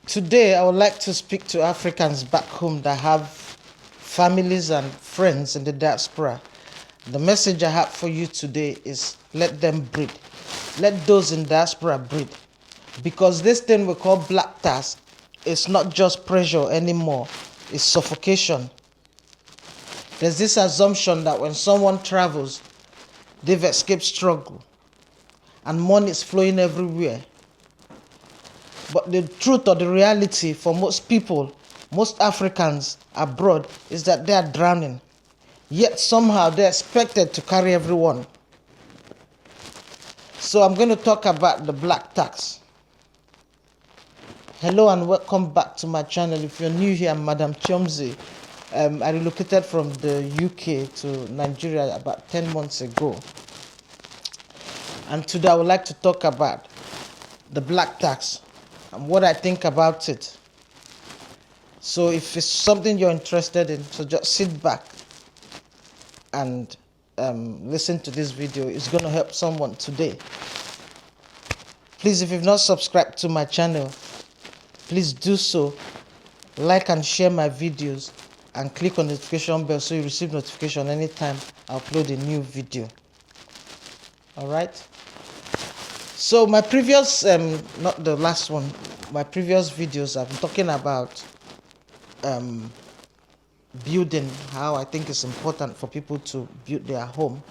Today, I would like to speak to Africans back home that have families and friends in the diaspora. The message I have for you today is let them breathe. Let those in diaspora breathe. Because this thing we call black tax is not just pressure anymore, it's suffocation. There's this assumption that when someone travels, they've escaped struggle and money is flowing everywhere. But the truth or the reality for most people, most Africans abroad, is that they are drowning. Yet somehow they're expected to carry everyone. So I'm going to talk about the black tax. Hello and welcome back to my channel. If you're new here, I'm Madam Chomzi. I relocated from the UK to Nigeria about 10 months ago. And today I would like to talk about the black tax and what I think about it. So if it's something you're interested in, so just sit back and listen to this video. It's going to help someone today. Please, if you've not subscribed to my channel, please do so. Like and share my videos and click on the notification bell so you receive notification anytime I upload a new video. Alright? So my previous, not the last one, my previous videos I've been talking about building, how I think it's important for people to build their home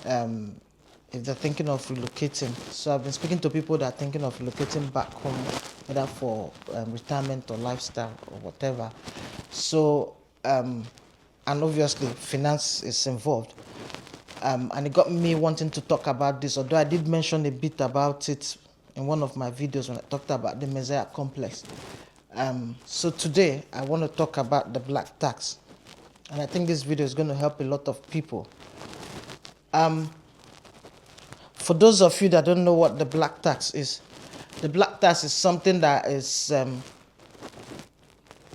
if they're thinking of relocating. So I've been speaking to people that are thinking of relocating back home, either for retirement or lifestyle or whatever. So and obviously finance is involved, and it got me wanting to talk about this, although I did mention a bit about it in one of my videos when I talked about the Messiah complex. So today I want to talk about the black tax, and I think this video is going to help a lot of people. For those of you that don't know what the black tax is, the black tax is something that is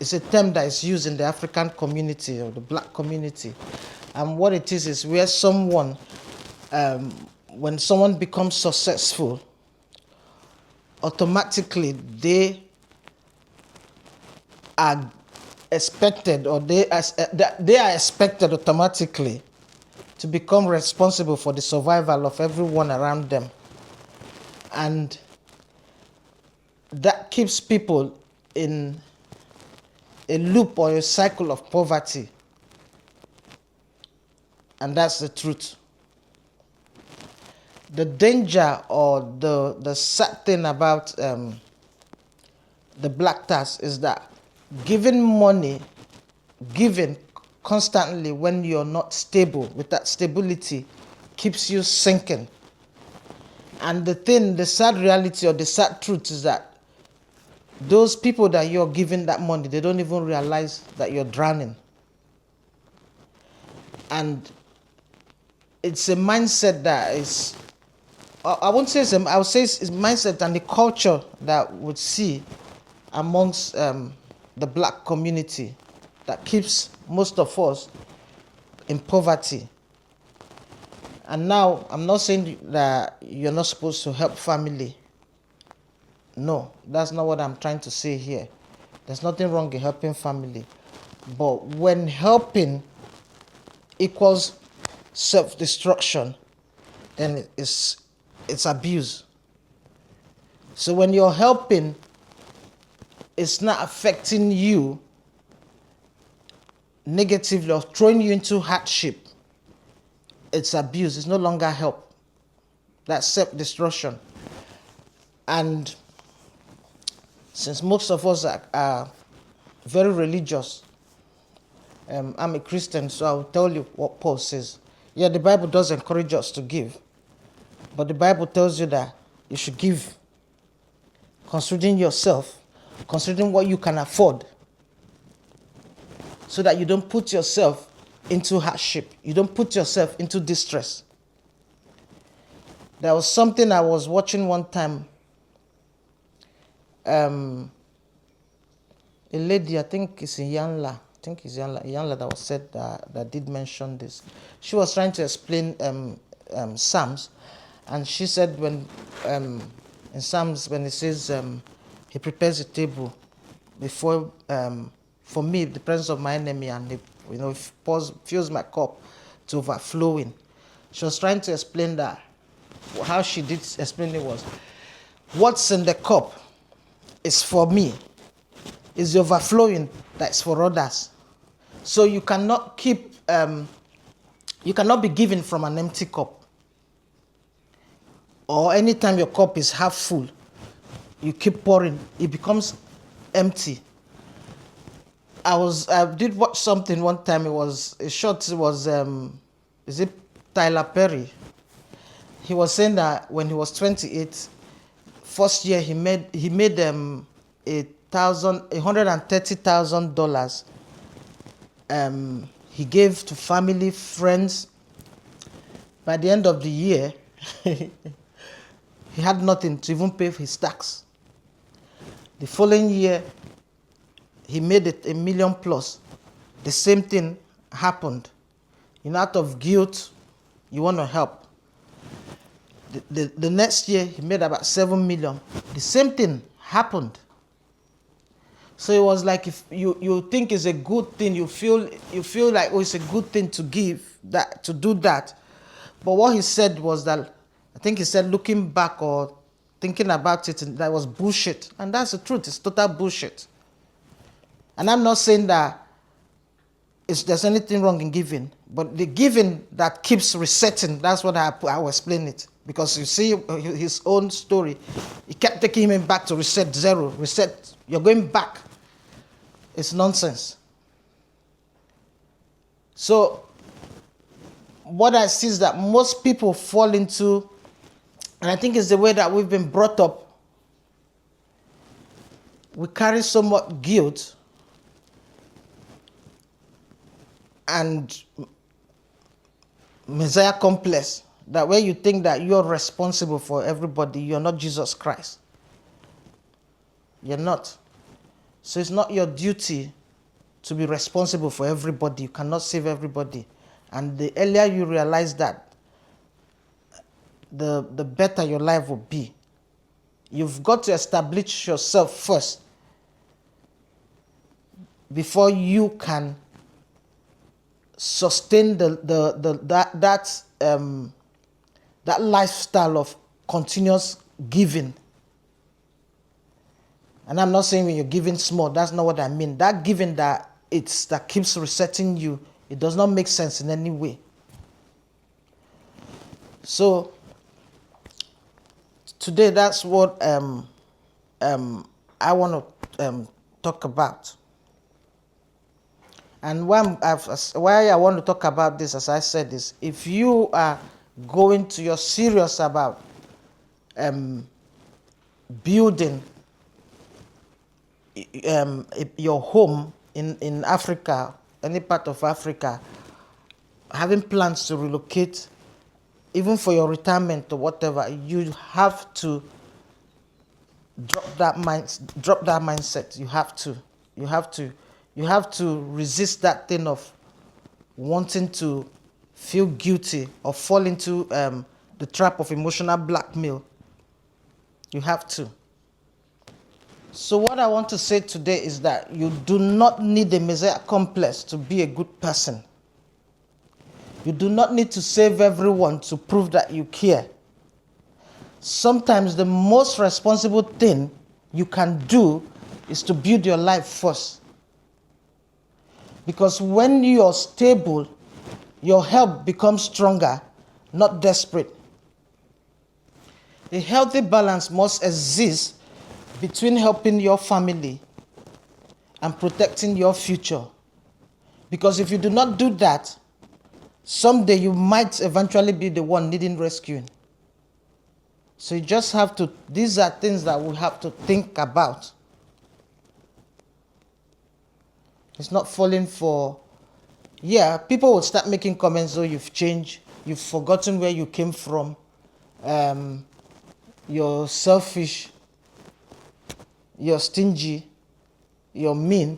it's a term that is used in the African community or the black community, and what it is where someone when someone becomes successful, automatically they are expected, or they are expected automatically to become responsible for the survival of everyone around them, and that keeps people in a loop or a cycle of poverty. And that's the truth. The danger or the sad thing about the black tax is that giving money, given constantly when you're not stable, with that stability, keeps you sinking. And the sad reality or the sad truth is that those people that you're giving that money, they don't even realize that you're drowning. And it's a mindset that is, I won't say it's I would say it's mindset and the culture that would see amongst the black community that keeps most of us in poverty. And now, I'm not saying that you're not supposed to help family. No, that's not what I'm trying to say here. There's nothing wrong in helping family. But when helping equals self-destruction, then it's abuse. So when you're helping, it's not affecting you negatively or throwing you into hardship, it's abuse. It's no longer help. That's self-destruction. And since most of us are very religious, I'm a Christian, so I'll tell you what Paul says. Yeah, the Bible does encourage us to give, but the Bible tells you that you should give considering yourself, considering what you can afford, so that you don't put yourself into hardship. You don't put yourself into distress. There was something I was watching one time. A lady, I think it's Yanla, Yanla that was said that did mention this. She was trying to explain Psalms, and she said when in Psalms when it says he prepares a table before, for me, the presence of my enemy, and it, it fills my cup to overflowing. She was trying to explain that. How she did explain it was, what's in the cup is for me, is the overflowing that's for others. So you cannot keep, you cannot be given from an empty cup. Or anytime your cup is half full, you keep pouring, it becomes empty. I did watch something one time. It was a short. It was is it Tyler Perry? He was saying that when he was 28, first year he made $130,000. He gave to family, friends. By the end of the year, he had nothing to even pay for his tax. The following year, he made it $1 million plus. The same thing happened. Out of guilt, you want to help. The next year, he made about 7 million. The same thing happened. So it was like, if you think it's a good thing, you feel like, oh, it's a good thing to give, to do that. But what he said was that, I think he said, looking back or thinking about it, that was bullshit. And that's the truth. It's total bullshit. And I'm not saying that there's anything wrong in giving, but the giving that keeps resetting, that's what I will explain it. Because you see his own story, he kept taking him back to reset zero, reset, you're going back. It's nonsense. So what I see is that most people fall into, and I think it's the way that we've been brought up, we carry so much guilt and Messiah complex, that way you think that you're responsible for everybody, you're not Jesus Christ. You're not. So it's not your duty to be responsible for everybody. You cannot save everybody. And the earlier you realize that, the better your life will be. You've got to establish yourself first before you can sustain that lifestyle of continuous giving. And I'm not saying when you're giving small, that's not what I mean. That giving that keeps resetting you, it does not make sense in any way. So today, that's what I want to talk about. And why I want to talk about this, as I said, is if you are you're serious about building your home in Africa, any part of Africa, having plans to relocate, even for your retirement or whatever, you have to drop that mindset. You have to resist that thing of wanting to feel guilty or fall into the trap of emotional blackmail. You have to. So what I want to say today is that you do not need a Messiah complex to be a good person. You do not need to save everyone to prove that you care. Sometimes the most responsible thing you can do is to build your life first. Because when you are stable, your help becomes stronger, not desperate. A healthy balance must exist between helping your family and protecting your future. Because if you do not do that, someday you might eventually be the one needing rescuing. So you just have to, these are things that we have to think about. It's not falling for, people will start making comments, oh, you've changed, you've forgotten where you came from, you're selfish, you're stingy, you're mean,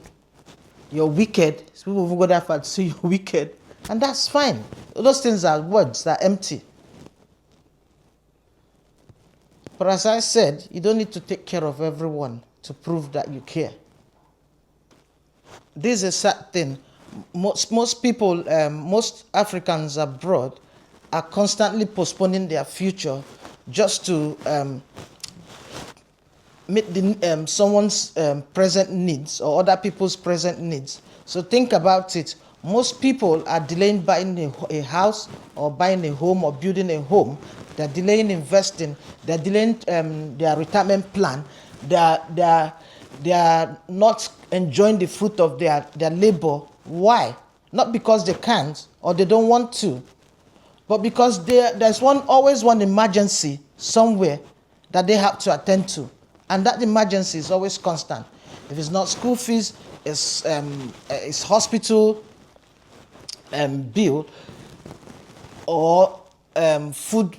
you're wicked. People will go that far to say you're wicked. And that's fine. Those things are words that are empty. But as I said, you don't need to take care of everyone to prove that you care. this is a sad thing. Most people, most Africans abroad are constantly postponing their future just to meet someone's present needs or other people's present needs. So think about it. Most people are delaying buying a house or buying a home or building a home. They're delaying investing. They're delaying their retirement plan. They are not enjoying the fruit of their labor. Why? Not because they can't or they don't want to, but because there's always one emergency somewhere that they have to attend to. And that emergency is always constant. If it's not school fees, it's hospital bill or food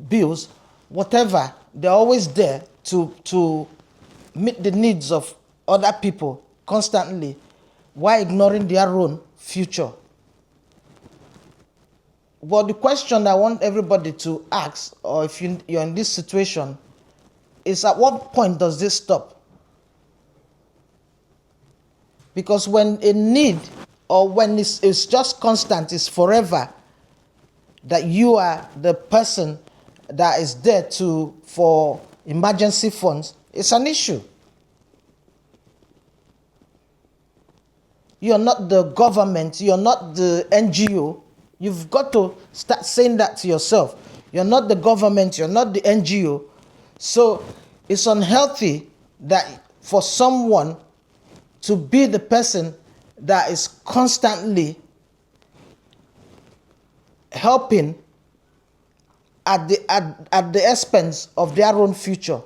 bills, whatever. They're always there to meet the needs of other people constantly while ignoring their own future. But the question I want everybody to ask, or if you're in this situation, is at what point does this stop? Because when a need or when it's just constant, it's forever, that you are the person that is there for emergency funds, it's an issue. You're not the government, you're not the NGO. You've got to start saying that to yourself. You're not the government, you're not the NGO. So it's unhealthy that for someone to be the person that is constantly helping at the expense of their own future,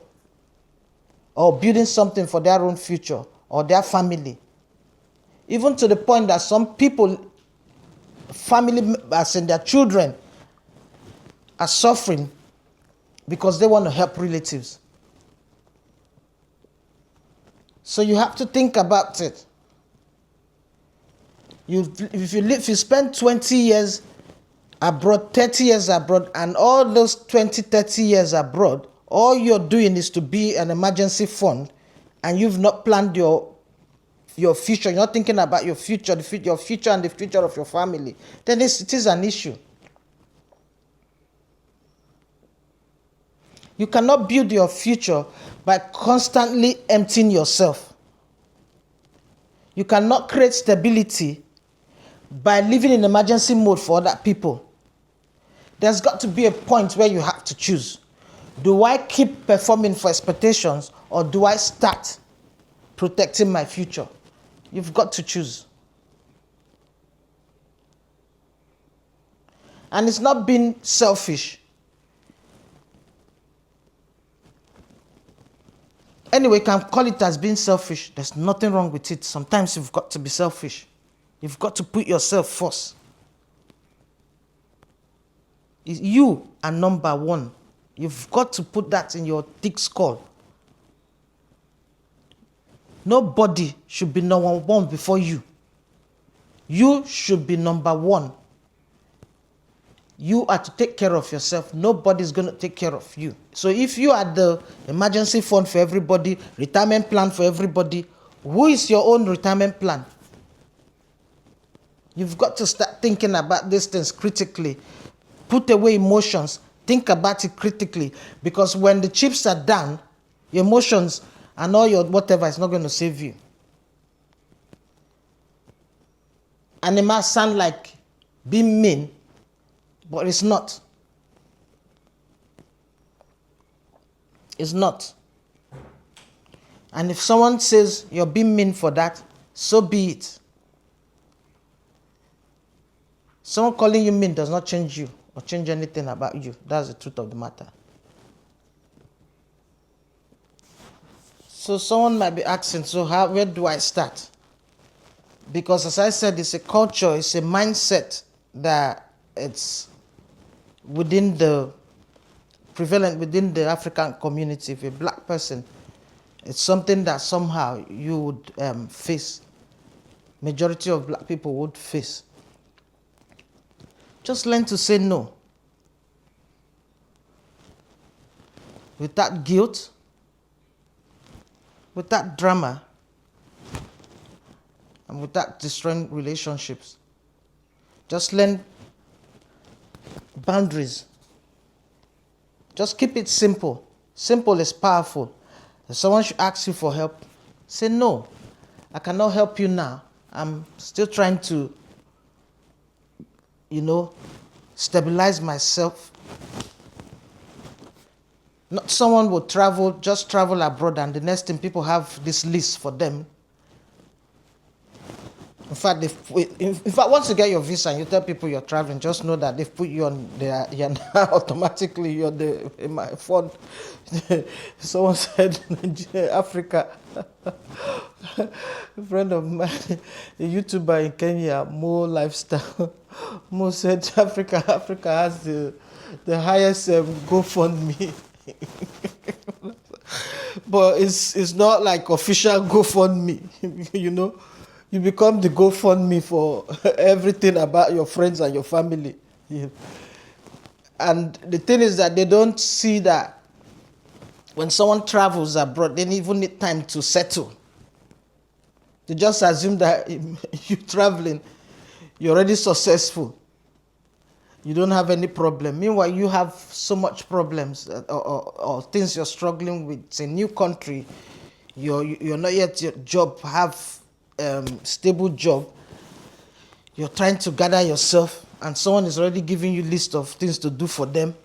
or building something for their own future or their family. Even to the point that some people, family, as in their children, are suffering because they want to help relatives. So you have to think about it. If you spend 20 years abroad, 30 years abroad, and all those 20, 30 years abroad, all you're doing is to be an emergency fund, and you've not planned your future, you're not thinking about your future, your future and the future of your family, then it is an issue. You cannot build your future by constantly emptying yourself. You cannot create stability by living in emergency mode for other people. There's got to be a point where you have to choose. Do I keep performing for expectations, or do I start protecting my future? You've got to choose. And it's not being selfish. Anyway, you can call it as being selfish. There's nothing wrong with it. Sometimes you've got to be selfish. You've got to put yourself first. You are number one. You've got to put that in your thick skull. Nobody should be number one before you. You should be number one. You are to take care of yourself. Nobody's going to take care of you. So if you are the emergency fund for everybody, retirement plan for everybody, who is your own retirement plan? You've got to start thinking about these things critically. Put away emotions. Think about it critically. Because when the chips are down, your emotions and all your whatever is not going to save you. And it might sound like being mean, but it's not. It's not. And if someone says you're being mean for that, so be it. Someone calling you mean does not change you or change anything about you. That's the truth of the matter. So someone might be asking, so where do I start? Because as I said, it's a culture, it's a mindset that it's prevalent within the African community. If you're a black person, it's something that somehow you would face. Majority of black people would face. Just learn to say no. Without guilt, without drama, and without destroying relationships. Just learn boundaries. Just keep it simple. Simple is powerful. If someone should ask you for help, say no. I cannot help you now. I'm still trying to, stabilize myself. Not someone will just travel abroad, and the next thing people have this list for them. In fact, once you get your visa and you tell people you're traveling, just know that they've put you on there. You're now automatically in my phone. Someone said Africa. A friend of mine, a YouTuber in Kenya, Mo Lifestyle. Mo said Africa has the highest GoFundMe. But it's not like official GoFundMe, You become the GoFundMe for everything about your friends and your family. Yeah. And the thing is that they don't see that when someone travels abroad, they even need time to settle. They just assume that you're traveling, you're already successful. You don't have any problem. Meanwhile, you have so much problems or things you're struggling with. It's a new country. You're not yet your job, have stable job. You're trying to gather yourself, and someone is already giving you a list of things to do for them.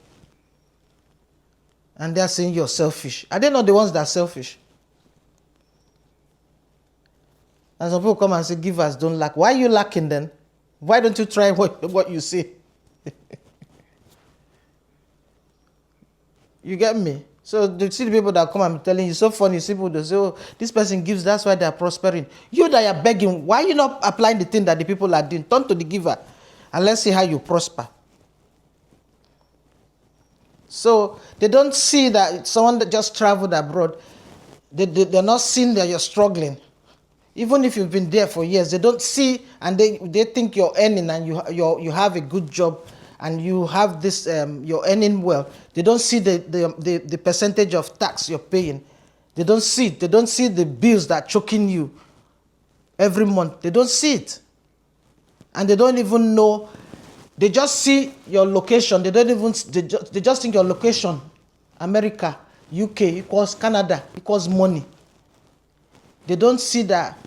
And they're saying you're selfish. Are they not the ones that are selfish? And some people come and say, givers don't lack. Why are you lacking then? Why don't you try what you say? You get me? So you see the people that come and telling you, so funny, you see people that say, oh, this person gives, that's why they are prospering. You that are begging, why are you not applying the thing that the people are doing? Turn to the giver and let's see how you prosper. So they don't see that someone that just traveled abroad, they're not seeing that you're struggling. Even if you've been there for years, they don't see, and they think you're earning and you have a good job and you have this, you're earning well. They don't see the percentage of tax you're paying. They don't see it. They don't see the bills that are choking you every month. They don't see it. And they don't even know. They just see your location. They just think your location, America, UK equals Canada, equals money. They don't see that.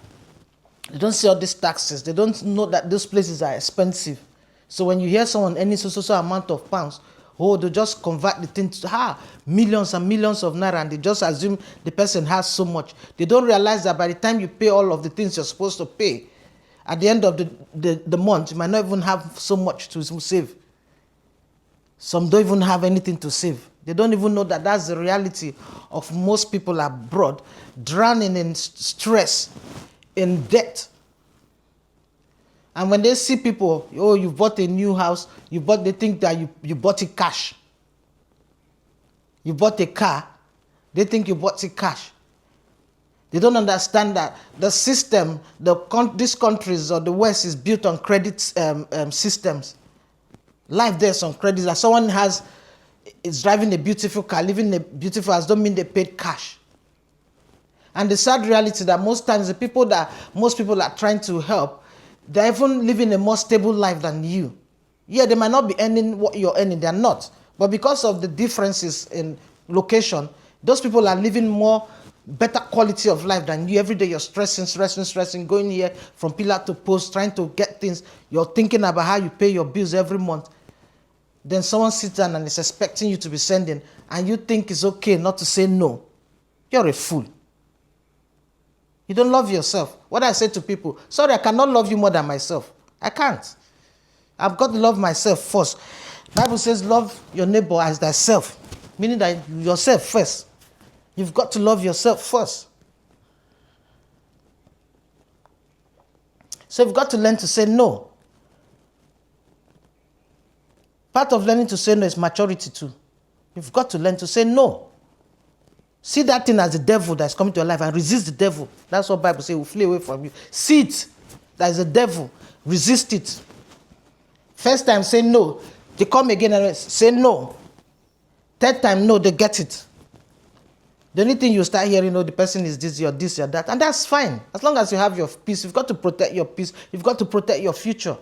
They don't see all these taxes. They don't know that those places are expensive. So when you hear someone earning so amount of pounds, they just convert the thing to millions and millions of naira, and they just assume the person has so much. They don't realize that by the time you pay all of the things you're supposed to pay, at the end of the month, you might not even have so much to save. Some don't even have anything to save. They don't even know that that's the reality of most people abroad, drowning in stress, in debt. And when they see people, you bought a new house, they think that you bought it cash. You bought a car, they think you bought it cash. They don't understand that the system, these countries or the West is built on credit systems. Life there's on credit. That someone is driving a beautiful car, living a beautiful house, don't mean they paid cash. And the sad reality that most times the people that most people are trying to help, they're even living a more stable life than you. Yeah, they might not be earning what you're earning, they're not. But because of the differences in location, those people are living better quality of life than you. Every day you're stressing, going here from pillar to post, trying to get things. You're thinking about how you pay your bills every month. Then someone sits down and is expecting you to be sending, and you think it's okay not to say no. You're a fool. You don't love yourself. What I say to people, sorry, I cannot love you more than myself. I can't. I've got to love myself first. Bible says love your neighbor as thyself, meaning that yourself first. You've got to love yourself first. So you've got to learn to say no. Part of learning to say no is maturity too. You've got to learn to say no. See that thing as the devil that's coming to your life and resist the devil. That's what Bible says, will flee away from you. See it, that is the devil. Resist it. First time, say no. They come again and say no. Third time, no, they get it. The only thing you start hearing, the person is this, you're this, you're that. And that's fine. As long as you have your peace, you've got to protect your peace. You've got to protect your future.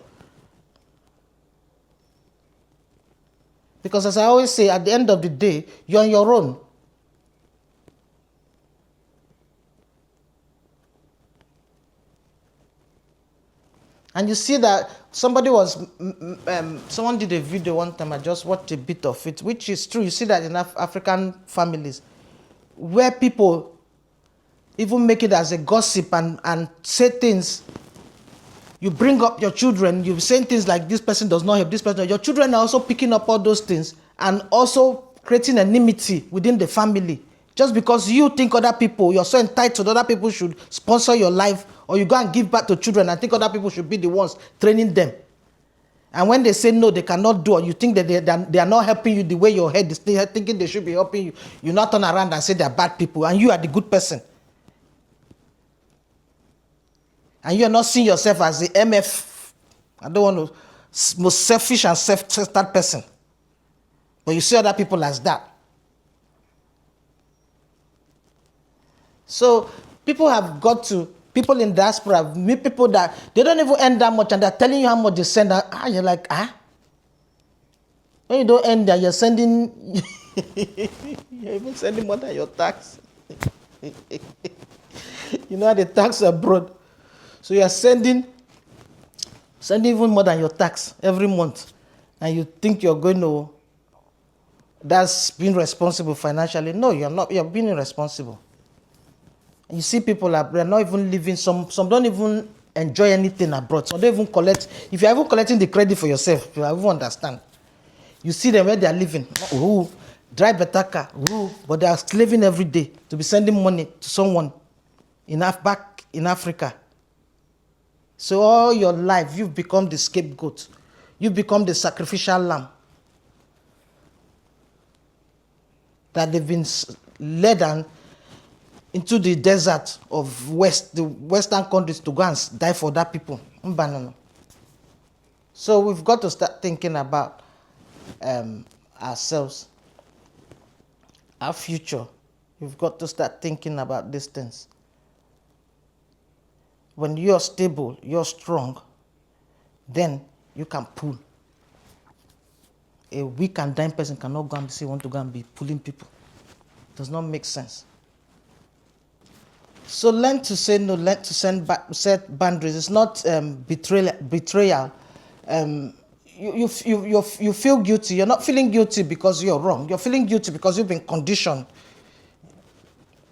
Because as I always say, at the end of the day, you're on your own. And you see that someone did a video one time, I just watched a bit of it, which is true. You see that in African families, where people even make it as a gossip and say things. You bring up your children, you're saying things like, this person does not help, this person. Your children are also picking up all those things and also creating enmity within the family. Just because you think other people, you're so entitled, other people should sponsor your life, or you go and give back to children and think other people should be the ones training them. And when they say no, they cannot do, or you think that they are not helping you the way your head is thinking they should be helping you, you not turn around and say they're bad people and you are the good person. And you are not seeing yourself as the MF, I don't want to, most selfish and self-centered person. But you see other people as that. So people have got to, people in diaspora, meet people that they don't even earn that much and they're telling you how much they send. You're like, when you don't earn that, you're sending, you're even sending more than your tax. You know how the tax abroad. So you are sending even more than your tax every month. And you think you're going to, that's being responsible financially. No, you're not. You're being irresponsible. You see people they're not even living, some don't even enjoy anything abroad. Some don't even collect. If you're even collecting the credit for yourself, you even understand. You see them where they are living. Ooh, drive better car. Ooh, but they are slaving every day to be sending money to someone back in Africa. So all your life, you've become the scapegoat. You've become the sacrificial lamb. That they've been led into the desert of the Western countries to go and die for that people. So we've got to start thinking about ourselves, our future. We've got to start thinking about these things. When you're stable, you're strong, then you can pull. A weak and dying person cannot go and say, want to go and be pulling people. It does not make sense. So learn to say no, learn to set boundaries. It's not betrayal. You feel guilty. You're not feeling guilty because you're wrong. You're feeling guilty because you've been conditioned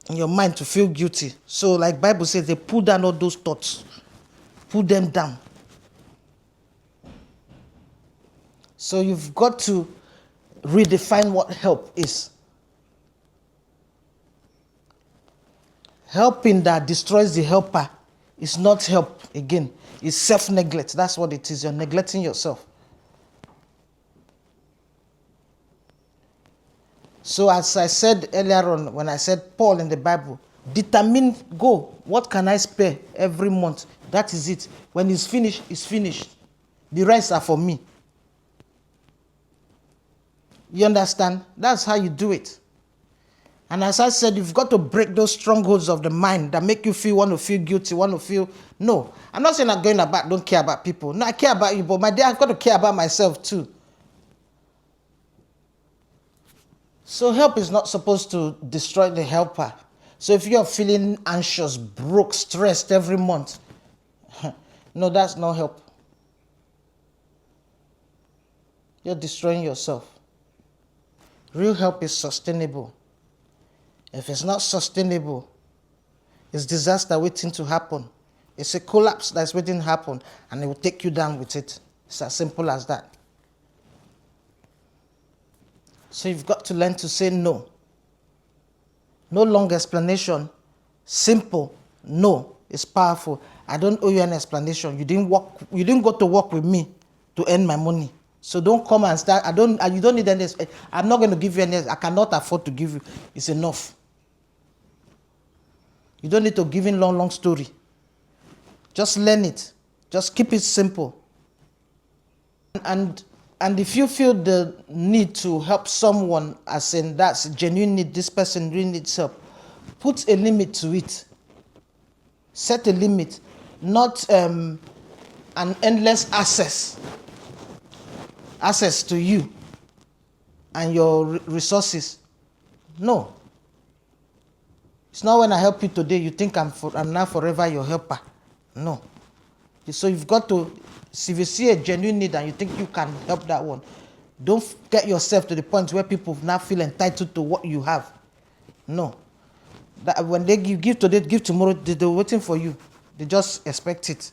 in your mind to feel guilty. So like Bible says, they pull down all those thoughts. Pull them down. So you've got to redefine what help is. Helping that destroys the helper is not help again. It's self-neglect. That's what it is. You're neglecting yourself. So as I said earlier on, when I said Paul in the Bible, determine, go. What can I spare every month? That is it. When it's finished, it's finished. The rest are for me. You understand? That's how you do it. And as I said, you've got to break those strongholds of the mind that make you want to feel guilty, want to feel, no. I'm not saying I'm going about, don't care about people. No, I care about you, but my dear, I've got to care about myself too. So help is not supposed to destroy the helper. So if you're feeling anxious, broke, stressed every month, no, that's not help. You're destroying yourself. Real help is sustainable. If it's not sustainable, it's disaster waiting to happen. It's a collapse that's waiting to happen, and it will take you down with it. It's as simple as that. So you've got to learn to say no. No long explanation. Simple. No. It's powerful. I don't owe you an explanation. You didn't go to work with me to earn my money. So don't come and start. You don't need any. I'm not going to give you any. I cannot afford to give you. It's enough. You don't need to give in long story. Just learn it. Just keep it simple. And if you feel the need to help someone, as in that's a genuine need, this person really needs help, put a limit to it. Set a limit, not an endless access to you and your resources. No. It's not when I help you today, you think I'm now forever your helper. No. So you've got to, if you see a genuine need and you think you can help that one, don't get yourself to the point where people now feel entitled to what you have. No. That when they give today, give tomorrow, they're waiting for you. They just expect it.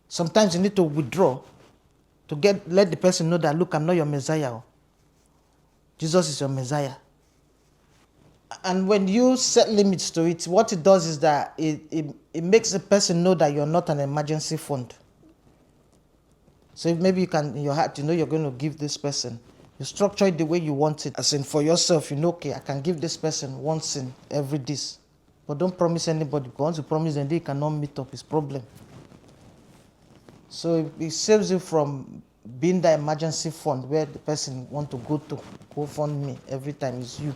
Sometimes you need to withdraw to let the person know that, look, I'm not your Messiah. Jesus is your Messiah. And when you set limits to it, what it does is that it makes the person know that you're not an emergency fund. So if maybe you can, in your heart, you know you're going to give this person. You structure it the way you want it. As in for yourself, you know, okay, I can give this person once in every this. But don't promise anybody, because once you promise them, they cannot meet up, it's problem. So it saves you from being the emergency fund where the person want to go fund me every time is you.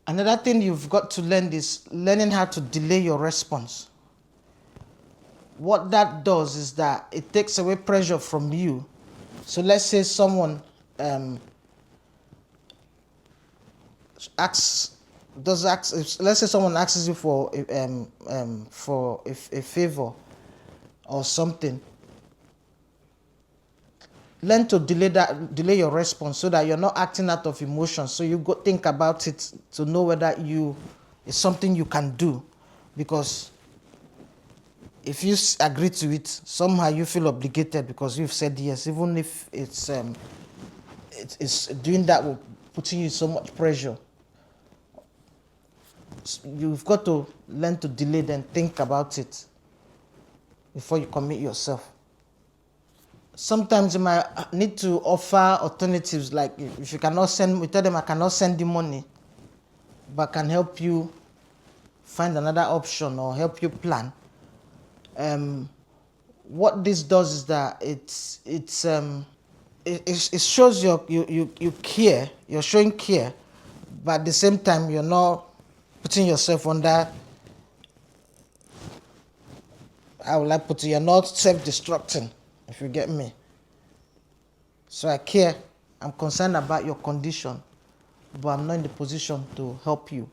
Another thing you've got to learn is learning how to delay your response. What that does is that it takes away pressure from you. So let's say someone let's say someone asks you for a favor or something. Learn to delay your response so that you're not acting out of emotion. So you go think about it to know whether it's something you can do. Because if you agree to it, somehow you feel obligated because you've said yes, even if it's doing that will putting you so much pressure. You've got to learn to delay, then think about it before you commit yourself. Sometimes you might need to offer alternatives, like if you cannot we tell them I cannot send you money, but can help you find another option or help you plan. What this does is that it shows you care, you're showing care, but at the same time you're not putting yourself under, how will I put it, you're not self-destructing, if you get me. So I care, I'm concerned about your condition, but I'm not in the position to help you,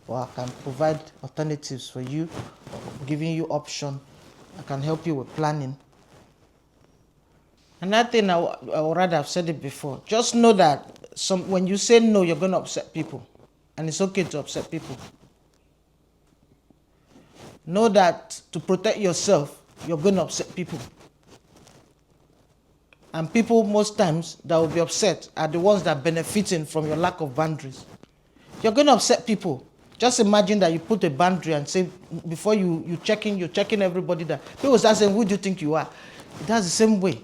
or I can provide alternatives for you, giving you option. I can help you with planning. Another thing, I would rather have said it before, just know that when you say no, you're going to upset people, and it's okay to upset people. Know that to protect yourself, you're going to upset people. And people, most times, that will be upset are the ones that are benefiting from your lack of boundaries. You're going to upset people. Just imagine that you put a boundary and say, before you're checking everybody that. People start saying, who do you think you are? That's the same way.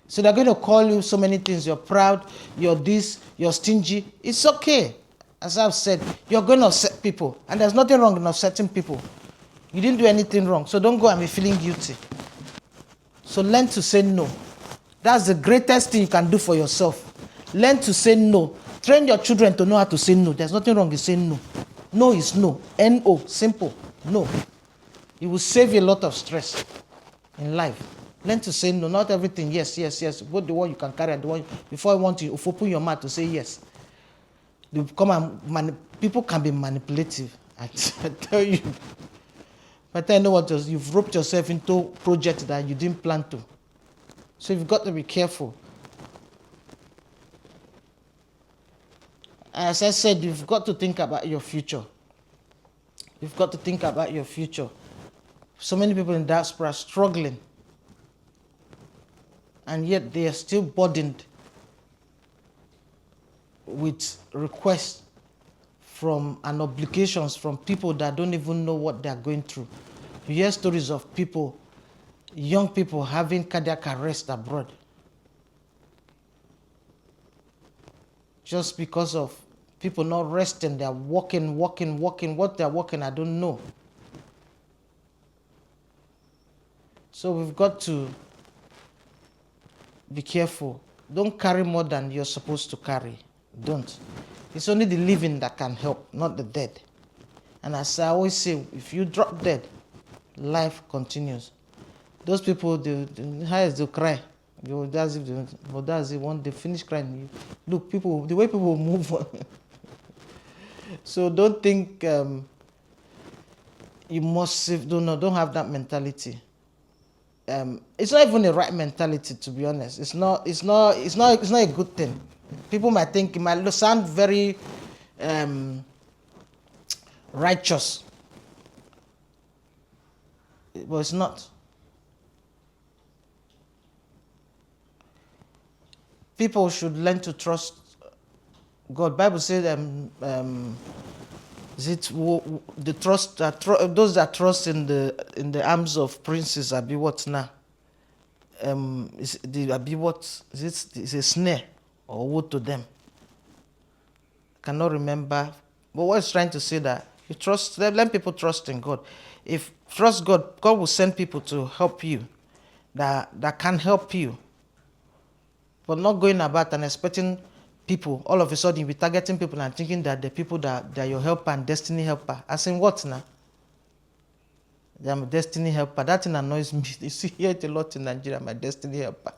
So they're going to call you so many things. You're proud, you're this, you're stingy. It's okay. As I've said, you're going to upset people. And there's nothing wrong in upsetting people. You didn't do anything wrong, so don't go and be feeling guilty. So learn to say no. That's the greatest thing you can do for yourself. Learn to say no. Train your children to know how to say no. There's nothing wrong in saying no. No is no. N-O, simple. No. It will save you a lot of stress in life. Learn to say no. Not everything, yes, yes, yes. Both the one you can carry and the one, before you want to open your mouth to say yes. They come and people can be manipulative. I tell you. But I know what you've roped yourself into projects that you didn't plan to. So you've got to be careful. As I said, you've got to think about your future. You've got to think about your future. So many people in diaspora are struggling. And yet they are still burdened with requests and obligations from people that don't even know what they are going through. You hear stories of people, young people having cardiac arrest abroad. Just because of people not resting, they are walking. What they are walking, I don't know. So we've got to be careful. Don't carry more than you're supposed to carry. Don't. It's only the living that can help, not the dead. And as I always say, if you drop dead, life continues. Those people, the highest they'll cry. That's if they, but that's it. When they finish crying, look, people, the way people move on. So don't think you must save. Don't have that mentality. It's not even a right mentality, to be honest. It's not a good thing. People might think it might sound very righteous, but it's not. People should learn to trust God. Bible says is it the trust that those that trust in the arms of princes are be what now? Is the be what is it? Is a snare or woe to them? I cannot remember. But what it's trying to say that you trust. Let people trust in God. If trust God, God will send people to help you, that can help you. But not going about and expecting people, all of a sudden, you'll be targeting people and thinking that the people that are your helper and destiny helper. I saying what now? I'm a destiny helper. That thing annoys me. You see, hear it a lot in Nigeria, my destiny helper.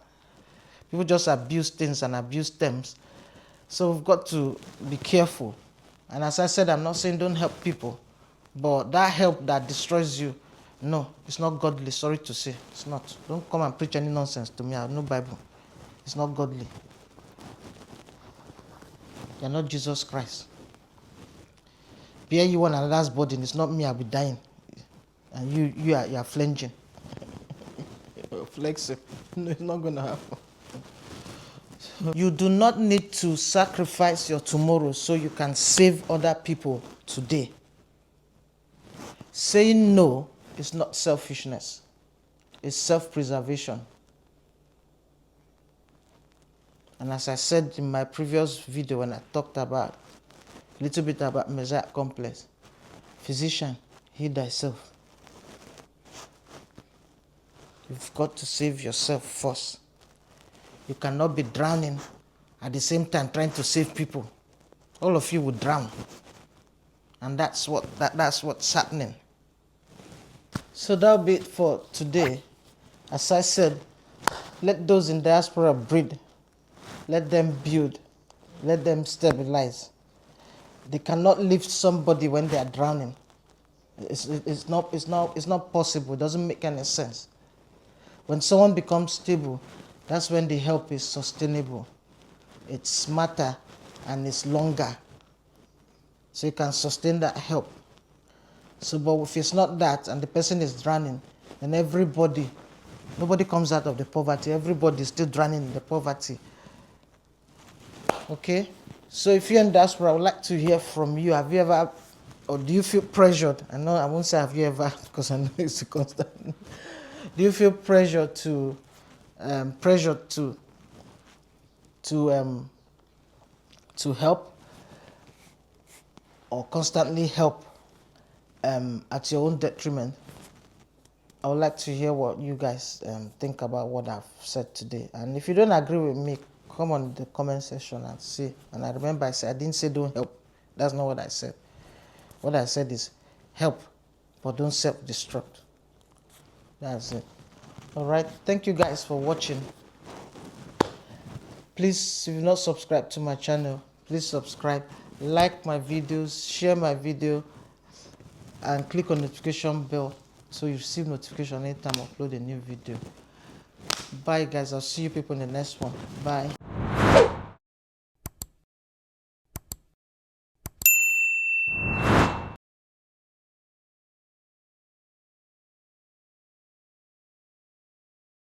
People just abuse things and abuse terms. So we've got to be careful. And as I said, I'm not saying don't help people. But that help that destroys you, no, it's not godly. Sorry to say. It's not. Don't come and preach any nonsense to me. I have no Bible. It's not godly. You're not Jesus Christ. Bear you one another's burden. It's not me, I'll be dying. And you are flanging. You're flexing. No, it's not going to happen. You do not need to sacrifice your tomorrow so you can save other people today. Saying no is not selfishness. It's self-preservation. And as I said in my previous video when I talked about a little bit about Messiah complex, physician, heal thyself. You've got to save yourself first. You cannot be drowning at the same time trying to save people. All of you will drown. And that's what's happening. So that'll be it for today. As I said, let those in diaspora breed. Let them build. Let them stabilize. They cannot lift somebody when they are drowning. It's not possible. It doesn't make any sense. When someone becomes stable, that's when the help is sustainable. It's smarter and it's longer. So you can sustain that help. So, but if it's not that and the person is drowning, then nobody comes out of the poverty. Everybody is still drowning in the poverty. Okay? So if you're in diaspora, I would like to hear from you. Have you ever, or do you feel pressured? I know I won't say have you ever, because I know it's a constant. Do you feel pressure to help, or constantly help at your own detriment? I would like to hear what you guys think about what I've said today. And if you don't agree with me, come on the comment section and see. And I remember I didn't say don't help. That's not what I said. What I said is help, but don't self-destruct. That's it. All right. Thank you guys for watching. Please, if you're not subscribed to my channel, please subscribe, like my videos, share my video, and click on notification bell so you receive notification anytime I upload a new video. Bye guys. I'll see you people in the next one. Bye.